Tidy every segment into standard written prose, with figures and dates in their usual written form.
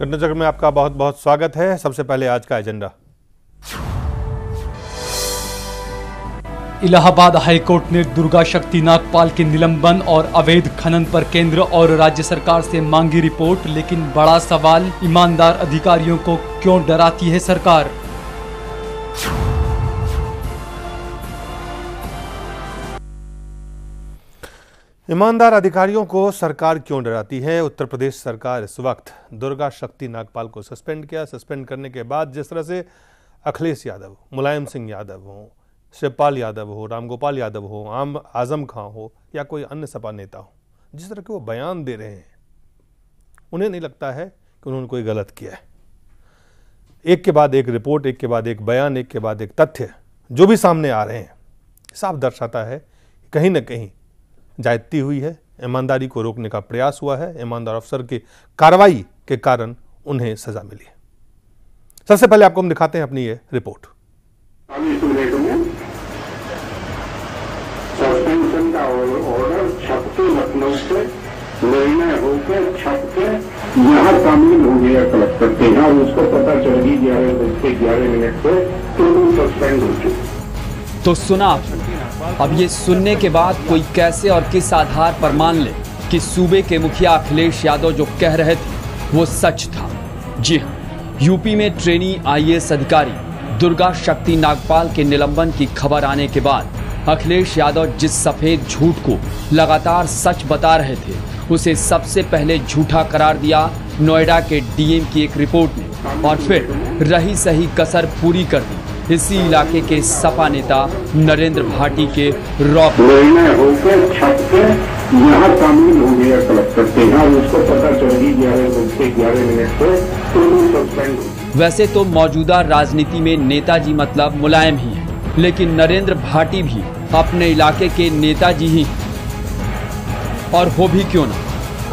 घटना चक्र में आपका बहुत बहुत स्वागत है। सबसे पहले आज का एजेंडा। इलाहाबाद हाईकोर्ट ने दुर्गा शक्ति नागपाल के निलंबन और अवैध खनन पर केंद्र और राज्य सरकार से मांगी रिपोर्ट, लेकिन बड़ा सवाल, ईमानदार अधिकारियों को क्यों डराती है सरकार। ईमानदार अधिकारियों को सरकार क्यों डराती है। उत्तर प्रदेश सरकार इस वक्त दुर्गा शक्ति नागपाल को सस्पेंड किया। सस्पेंड करने के बाद जिस तरह से अखिलेश यादव, मुलायम सिंह यादव हो, शिवपाल यादव हो, रामगोपाल यादव हो, आजम खां हो या कोई अन्य सपा नेता हो, जिस तरह के वो बयान दे रहे हैं, उन्हें नहीं लगता है कि उन्होंने कोई गलत किया है। एक के बाद एक रिपोर्ट, एक के बाद एक बयान, एक के बाद एक तथ्य जो भी सामने आ रहे हैं, साफ दर्शाता है कहीं ना कहीं जायती हुई है, ईमानदारी को रोकने का प्रयास हुआ है, ईमानदार अफसर की कार्रवाई के कारण उन्हें सजा मिली है। सबसे पहले आपको हम दिखाते हैं अपनी ये रिपोर्ट। सस्पेंशन का ऑर्डर छपके लखनऊ से निर्णय होकर छपके यहाँ शामिल हो गया कलेक्टर के यहाँ, उसको पता चल गई 11:11 से तो सस्पेंड हो चुके। तो सुना, अब ये सुनने के बाद कोई कैसे और किस आधार पर मान ले कि सूबे के मुखिया अखिलेश यादव जो कह रहे थे वो सच था। जी हाँ, यूपी में ट्रेनी आईएएस अधिकारी दुर्गा शक्ति नागपाल के निलंबन की खबर आने के बाद अखिलेश यादव जिस सफेद झूठ को लगातार सच बता रहे थे, उसे सबसे पहले झूठा करार दिया नोएडा के डीएम की एक रिपोर्ट ने, और फिर रही सही कसर पूरी कर दी इसी इलाके के सपा नेता नरेंद्र भाटी के रॉब। निर्णय होकर छपके यहाँ शामिल हो गया कलेक्टर के यहाँ, उसको पता चल गई 11:11 से तो सस्पेंड हो। वैसे तो मौजूदा राजनीति में नेताजी मतलब मुलायम ही है, लेकिन नरेंद्र भाटी भी अपने इलाके के नेताजी ही, और हो भी क्यों ना,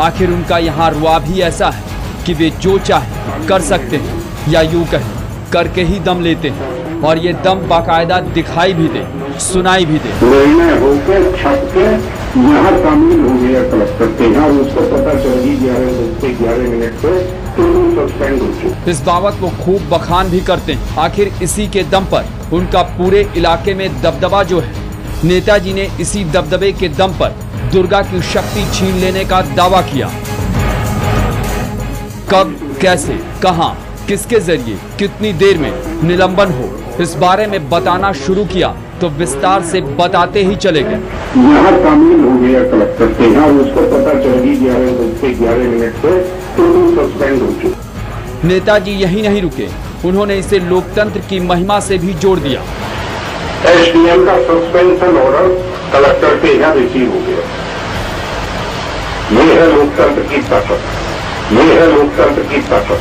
आखिर उनका यहाँ रुआब ही ऐसा है कि वे जो चाहे कर सकते हैं, या यूं कहें करके ही दम लेते हैं, और ये दम बाकायदा दिखाई भी दे, सुनाई भी दे। निर्णय होकर छपके यहाँ शामिल हो गया कलेक्टर के यहाँ, उसको पता चल गई 11:11 से तो सस्पेंड हो चुके। इस बाबत वो खूब बखान भी करते हैं। आखिर इसी के दम पर उनका पूरे इलाके में दबदबा जो है, नेताजी ने इसी दबदबे के दम पर दुर्गा की शक्ति छीन लेने का दावा किया। कब, कैसे, कहां, किसके जरिए, कितनी देर में निलंबन हो, इस बारे में बताना शुरू किया तो विस्तार से बताते ही चले गए। यहाँ शामिल हो गया कलेक्टर के यहाँ, उसको पता चल गई 11:11 से तो सस्पेंड हो चुके। नेताजी यही नहीं रुके, उन्होंने इसे लोकतंत्र की महिमा से भी जोड़ दिया। एसडीएम का सस्पेंशन ऑर्डर कलेक्टर के यहाँ रिसीव हो गया। ये है लोकतंत्र की ताकत, ये है लोकतंत्र की ताकत।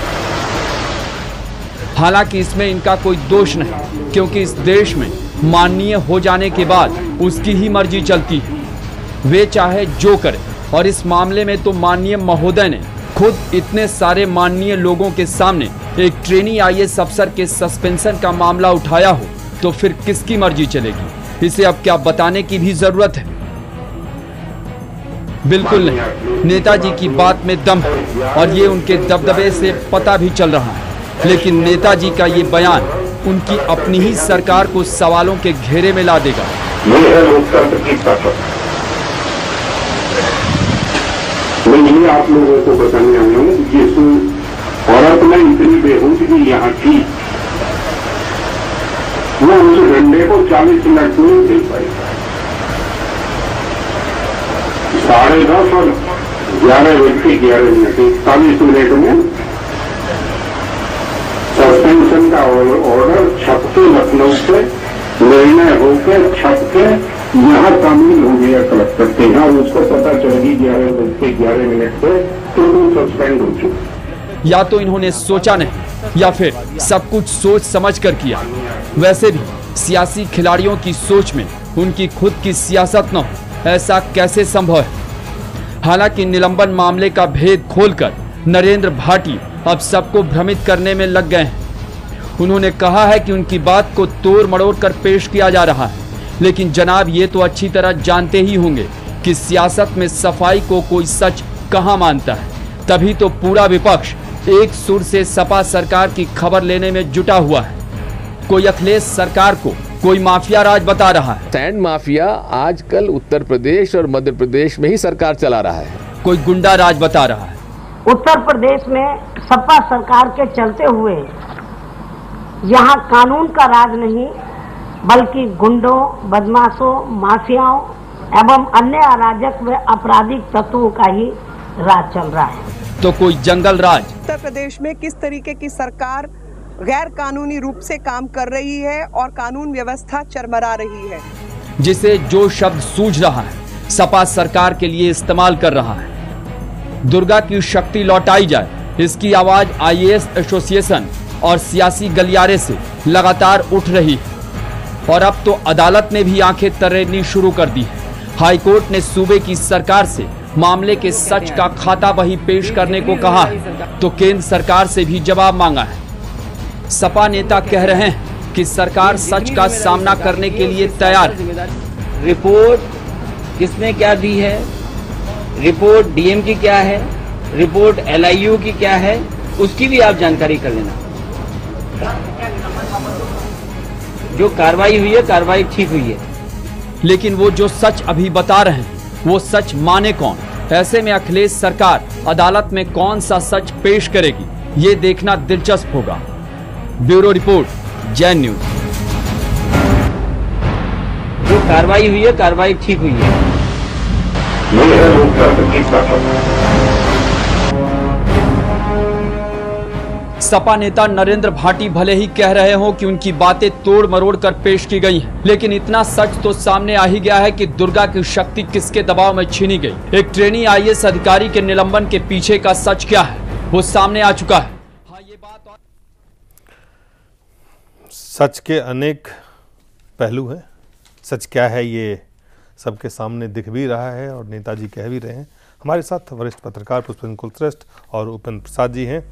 हालांकि इसमें इनका कोई दोष नहीं, क्योंकि इस देश में माननीय हो जाने के बाद उसकी ही मर्जी चलती है, वे चाहे जो करें। और इस मामले में तो माननीय महोदय ने खुद इतने सारे माननीय लोगों के सामने एक ट्रेनी आईएएस अफसर के सस्पेंशन का मामला उठाया हो, तो फिर किसकी मर्जी चलेगी। इसे अब क्या बताने की भी जरूरत है? बिल्कुल नहीं, नेताजी की बात में दम है और ये उनके दबदबे से पता भी चल रहा है। लेकिन नेताजी का ये बयान उनकी अपनी ही सरकार को सवालों के घेरे में ला देगा। ये है लोकतंत्र की ताकत। मैं ये आप लोगों को बताने आया हूँ, जिस औरत में इतनी बेहोशी यहाँ की, वो उस डंडे को 40 मिनट में दे पाई। 10:30 और 11:11 41 मिनट में सस्पेंशन का ऑर्डर छपके लखनऊ से निर्णय होकर छपके यहाँ शामिल हो गया कलेक्टर के यहाँ, उसको पता चल गई 11:11 से तो सस्पेंड हो चुके। या तो इन्होंने सोचा नहीं, या फिर सब कुछ सोच समझ कर किया। वैसे भी सियासी खिलाड़ियों की सोच में उनकी खुद की सियासत न हो, ऐसा कैसे संभव है। हालांकि निलंबन मामले का भेद खोलकर नरेंद्र भाटी अब सबको भ्रमित करने में लग गए हैं। उन्होंने कहा है कि उनकी बात को तोड़ मड़ोड़ कर पेश किया जा रहा है, लेकिन जनाब ये तो अच्छी तरह जानते ही होंगे कि सियासत में सफाई को कोई सच कहां मानता है। तभी तो पूरा विपक्ष एक सुर से सपा सरकार की खबर लेने में जुटा हुआ है। कोई अखिलेश सरकार को कोई माफिया राज बता रहा है। सैंड माफिया आजकल उत्तर प्रदेश और मध्य प्रदेश में ही सरकार चला रहा है। कोई गुंडा राज बता रहा है। उत्तर प्रदेश में सपा सरकार के चलते हुए यहाँ कानून का राज नहीं बल्कि गुंडों, बदमाशों, माफियाओं एवं अन्य अराजक व आपराधिक तत्वों का ही राज चल रहा है। तो कोई जंगल राज। उत्तर प्रदेश में किस तरीके की सरकार गैर कानूनी रूप से काम कर रही है और कानून व्यवस्था चरमरा रही है, जिसे जो शब्द सूझ रहा है सपा सरकार के लिए इस्तेमाल कर रहा है। दुर्गा की शक्ति लौटाई जाए, इसकी आवाज आईएएस एसोसिएशन और सियासी गलियारे से लगातार उठ रही है और अब तो अदालत ने भी आंखें तरेरनी शुरू कर दी है। हाईकोर्ट ने सूबे की सरकार से मामले के सच का खाता बही पेश करने को कहा है, तो केंद्र सरकार से भी जवाब मांगा है। सपा नेता कह रहे हैं कि सरकार सच का सामना करने के लिए तैयार है। रिपोर्ट किसने क्या दी है, रिपोर्ट डीएम की क्या है, रिपोर्ट एलआईयू की क्या है, उसकी भी आप जानकारी कर लेना। जो कार्रवाई हुई है, कार्रवाई ठीक हुई है। लेकिन वो जो सच अभी बता रहे हैं वो सच माने कौन? ऐसे में अखिलेश सरकार अदालत में कौन सा सच पेश करेगी, ये देखना दिलचस्प होगा। Bureau report, Jain news. जो कार्रवाई हुई है, कार्रवाई ठीक हुई है। ये है लोकतंत्र की ताकत। सपा नेता नरेंद्र भाटी भले ही कह रहे हो कि उनकी बातें तोड़ मरोड़ कर पेश की गई हैं, लेकिन इतना सच तो सामने आ ही गया है कि दुर्गा की शक्ति किसके दबाव में छीनी गई। एक ट्रेनी आईएएस अधिकारी के निलंबन के पीछे का सच क्या है वो सामने आ चुका है। हाँ, ये बात सच के अनेक पहलू हैं। सच क्या है ये सबके सामने दिख भी रहा है और नेताजी कह भी रहे हैं। हमारे साथ वरिष्ठ पत्रकार पुष्पेंद्र कुलश्रेष्ठ और उपेंद्र प्रसाद जी हैं।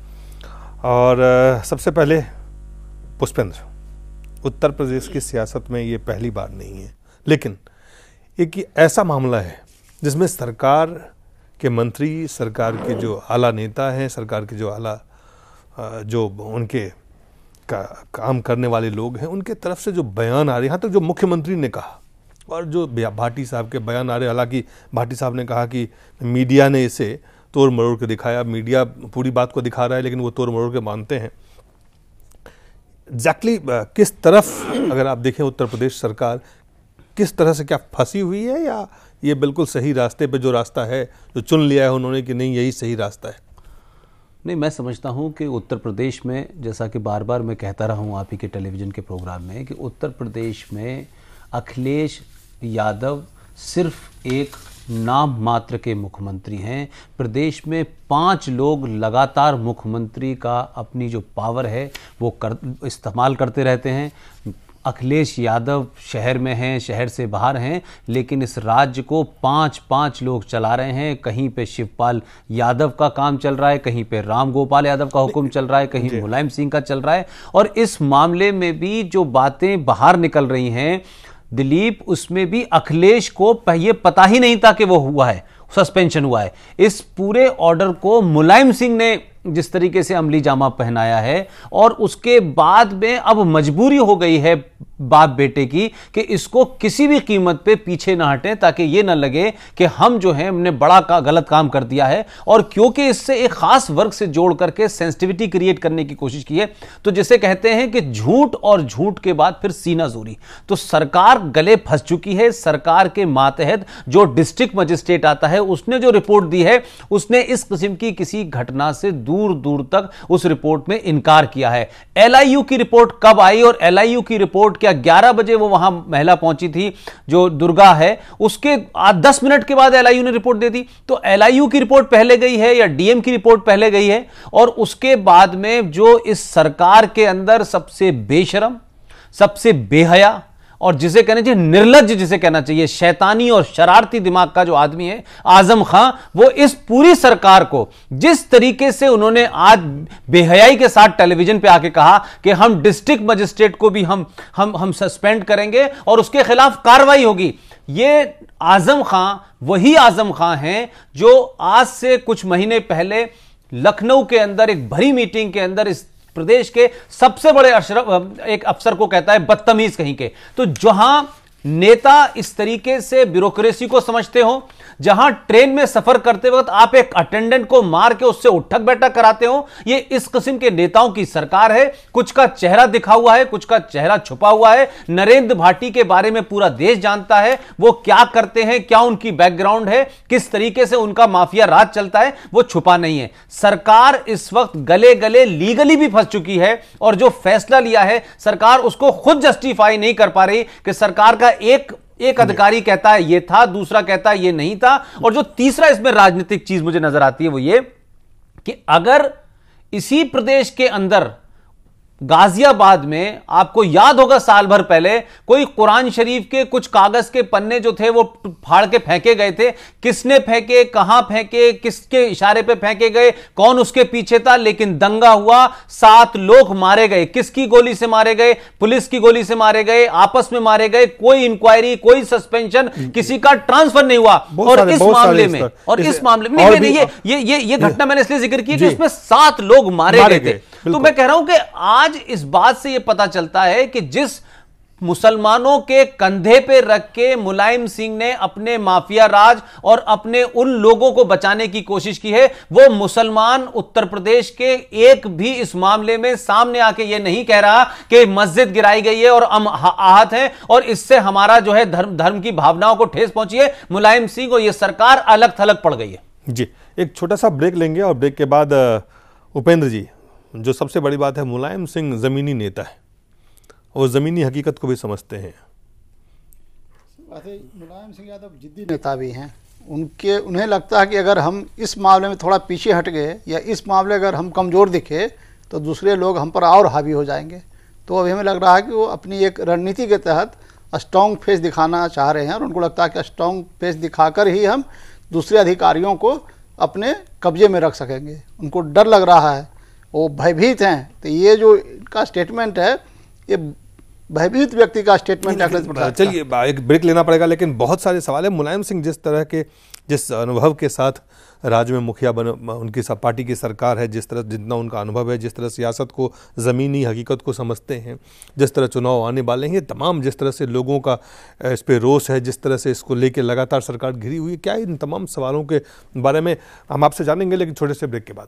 और सबसे पहले पुष्पेंद्र, उत्तर प्रदेश की सियासत में ये पहली बार नहीं है, लेकिन एक ऐसा मामला है जिसमें सरकार के मंत्री, सरकार के जो आला नेता हैं, सरकार के जो आला जो उनके काम करने वाले लोग हैं, उनके तरफ से जो बयान आ रहे हैं, यहाँ तक जो मुख्यमंत्री ने कहा और जो भाटी साहब के बयान आ रहे, हालांकि भाटी साहब ने कहा कि मीडिया ने इसे तोड़ मरोड़ के दिखाया, मीडिया पूरी बात को दिखा रहा है लेकिन वो तोड़ मरोड़ के मानते हैं। एग्जैक्टली किस तरफ अगर आप देखें उत्तर प्रदेश सरकार किस तरह से क्या फंसी हुई है, या ये बिल्कुल सही रास्ते पे जो रास्ता है जो चुन लिया है उन्होंने कि नहीं यही सही रास्ता है? नहीं, मैं समझता हूँ कि उत्तर प्रदेश में, जैसा कि बार बार मैं कहता रहा हूँ आप ही के टेलीविज़न के प्रोग्राम में, कि उत्तर प्रदेश में अखिलेश यादव सिर्फ एक नाम मात्र के मुख्यमंत्री हैं। प्रदेश में 5 लोग लगातार मुख्यमंत्री का अपनी जो पावर है वो इस्तेमाल करते रहते हैं। अखिलेश यादव शहर में हैं, शहर से बाहर हैं, लेकिन इस राज्य को 5 लोग चला रहे हैं। कहीं पे शिवपाल यादव का काम चल रहा है, कहीं पे राम गोपाल यादव का हुक्म चल रहा है, कहीं मुलायम सिंह का चल रहा है। और इस मामले में भी जो बातें बाहर निकल रही हैं दिलीप, उसमें भी अखिलेश को ये पता ही नहीं था कि वो हुआ है, सस्पेंशन हुआ है। इस पूरे ऑर्डर को मुलायम सिंह ने जिस तरीके से अमली जामा पहनाया है, और उसके बाद में अब मजबूरी हो गई है बाप बेटे की कि इसको किसी भी कीमत पे पीछे ना हटें, ताकि ये ना लगे कि हम जो है हमने बड़ा गलत काम कर दिया है। और क्योंकि इससे एक खास वर्ग से जोड़ करके सेंसिटिविटी क्रिएट करने की कोशिश की है, तो जिसे कहते हैं कि झूठ और झूठ के बाद फिर सीना जोरी, तो सरकार गले फंस चुकी है। सरकार के मातहत जो डिस्ट्रिक्ट मजिस्ट्रेट आता है उसने जो रिपोर्ट दी है, उसने इस किस्म की किसी घटना से दूर दूर तक उस रिपोर्ट में इनकार किया है। एलआईयू की रिपोर्ट कब आई, और एलआईयू की रिपोर्ट क्या 11 बजे वो वहां महिला पहुंची थी जो दुर्गा है, उसके 10 मिनट के बाद एलआईयू ने रिपोर्ट दे दी। तो एलआईयू की रिपोर्ट पहले गई है या डीएम की रिपोर्ट पहले गई है? और उसके बाद में जो इस सरकार के अंदर सबसे बेशरम, सबसे बेहया और जिसे कहना चाहिए निर्लज्ज, जिसे कहना चाहिए शैतानी और शरारती दिमाग का जो आदमी है आजम खां, वो इस पूरी सरकार को जिस तरीके से उन्होंने आज बेहयाई के साथ टेलीविजन पे आके कहा कि हम डिस्ट्रिक्ट मजिस्ट्रेट को भी हम सस्पेंड करेंगे और उसके खिलाफ कार्रवाई होगी। ये आजम खां वही आजम खां हैं जो आज से कुछ महीने पहले लखनऊ के अंदर एक भरी मीटिंग के अंदर इस प्रदेश के सबसे बड़े एक अफसर को कहता है बदतमीज कहीं के। तो जहां नेता इस तरीके से ब्यूरोक्रेसी को समझते हो, जहां ट्रेन में सफर करते वक्त आप एक अटेंडेंट को मार के उससे उठक बैठक कराते हो, ये इस किस्म के नेताओं की सरकार है। कुछ का चेहरा दिखा हुआ है, कुछ का चेहरा छुपा हुआ है। नरेंद्र भाटी के बारे में पूरा देश जानता है, वो क्या करते हैं, क्या उनकी बैकग्राउंड है, किस तरीके से उनका माफिया राज चलता है, वो छुपा नहीं है। सरकार इस वक्त गले गले लीगली भी फंस चुकी है और जो फैसला लिया है सरकार उसको खुद जस्टिफाई नहीं कर पा रही कि सरकार का एक अधिकारी कहता है ये था, दूसरा कहता है ये नहीं था। और जो तीसरा इसमें राजनीतिक चीज मुझे नजर आती है वो ये कि अगर इसी प्रदेश के अंदर गाजियाबाद में आपको याद होगा साल भर पहले कोई कुरान शरीफ के कुछ कागज के पन्ने जो थे वो फाड़ के फेंके गए थे, किसने फेंके, कहां फेंके, किसके इशारे पे फेंके गए, कौन उसके पीछे था, लेकिन दंगा हुआ, 7 लोग मारे गए। किसकी गोली से मारे गए? पुलिस की गोली से मारे गए, आपस में मारे गए, कोई इंक्वायरी, कोई सस्पेंशन, किसी का ट्रांसफर नहीं हुआ। और इस मामले में ये घटना मैंने इसलिए जिक्र की कि उसमें 7 लोग मारे गए थे। तो मैं कह रहा हूं कि आज इस बात से यह पता चलता है कि जिस मुसलमानों के कंधे पे रख के मुलायम सिंह ने अपने माफिया राज और अपने उन लोगों को बचाने की कोशिश की है, वो मुसलमान उत्तर प्रदेश के एक भी इस मामले में सामने आके ये नहीं कह रहा कि मस्जिद गिराई गई है और हम आहत हैं और इससे हमारा जो है धर्म की भावनाओं को ठेस पहुंची है। मुलायम सिंह और ये सरकार अलग थलग पड़ गई है। जी, एक छोटा सा ब्रेक लेंगे और ब्रेक के बाद उपेंद्र जी, जो सबसे बड़ी बात है, मुलायम सिंह जमीनी नेता है और जमीनी हकीकत को भी समझते हैं। मुलायम सिंह यादव जिद्दी नेता भी हैं। उन्हें लगता है कि अगर हम इस मामले में थोड़ा पीछे हट गए या इस मामले अगर हम कमज़ोर दिखे तो दूसरे लोग हम पर और हावी हो जाएंगे। तो अभी हमें लग रहा है कि वो अपनी एक रणनीति के तहत स्ट्रॉन्ग फेस दिखाना चाह रहे हैं और उनको लगता है कि स्ट्रॉन्ग फेस दिखाकर ही हम दूसरे अधिकारियों को अपने कब्जे में रख सकेंगे। उनको डर लग रहा है, वो भयभीत हैं। तो ये जो इनका स्टेटमेंट है ये भयभीत व्यक्ति का स्टेटमेंट है। चलिए एक ब्रेक लेना पड़ेगा, लेकिन बहुत सारे सवाल है। मुलायम सिंह जिस अनुभव के साथ राज्य में मुखिया बने, उनकी पार्टी की सरकार है, जिस तरह जितना उनका अनुभव है, जिस तरह सियासत को, ज़मीनी हकीकत को समझते हैं, जिस तरह चुनाव आने वाले हैं, ये तमाम जिस तरह से लोगों का इस पर रोष है, जिस तरह से इसको लेके लगातार सरकार घिरी हुई है, क्या इन तमाम सवालों के बारे में हम आपसे जानेंगे, लेकिन छोटे से ब्रेक के बाद।